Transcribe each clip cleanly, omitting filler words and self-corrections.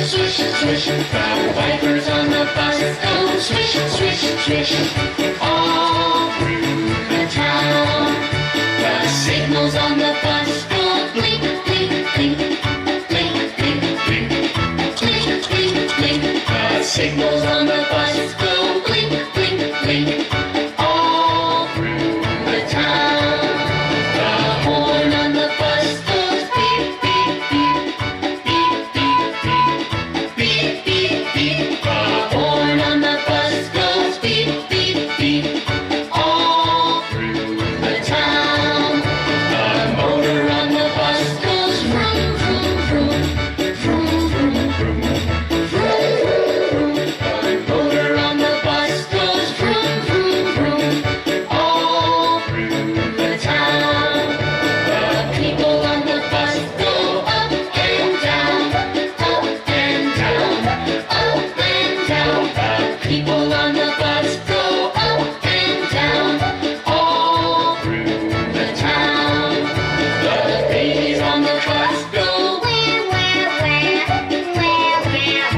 swish, swish. The wipers on the bus go swish, swish, swish. All through the town. The signals on the bus go blink, blink, blink. Blink, blink, blink. Blink, blink, blink. The signals on the bus go blink, blink, blink. All through the town. The horn on the bus goes beep, beep, beep. Beep, beep, beep. Beep, beep, beep. The horn on the bus goes beep, beep, beep. All through the town. The motor on the bus goes vroom, vroom, vroom. Vroom, vroom, vroom. Vroom, vroom, vroom. The motor on the bus goes vroom, vroom, vroom. All through the town. The people on the bus go up and down. Up and down. Up and down. The people on the bus go up and down. All through the town. The babies on the bus go where, where, where. Where, where.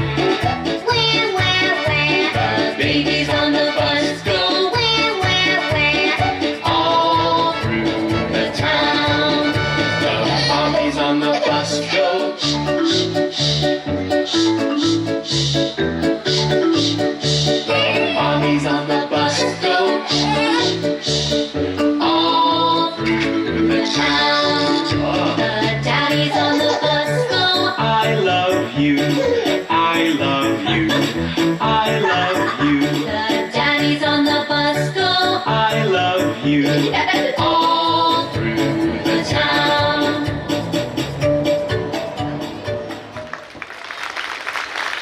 Where, where, where. The babies on the bus go where, where, where. All through the town. The mommies on the bus go shh, shh, shh, shh, shh, shh. The mommies on the bus go shh, shh, all through the town. The daddies on the bus go I love you, I love you, I love you. The daddies on the bus go I love you, all through the town.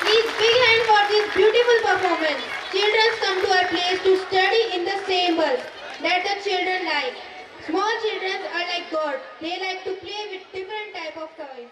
Please big hand for this beautiful performance. Children come to our place to study in the same bus that the children like. Small children are like God. They like to play with different type of toys.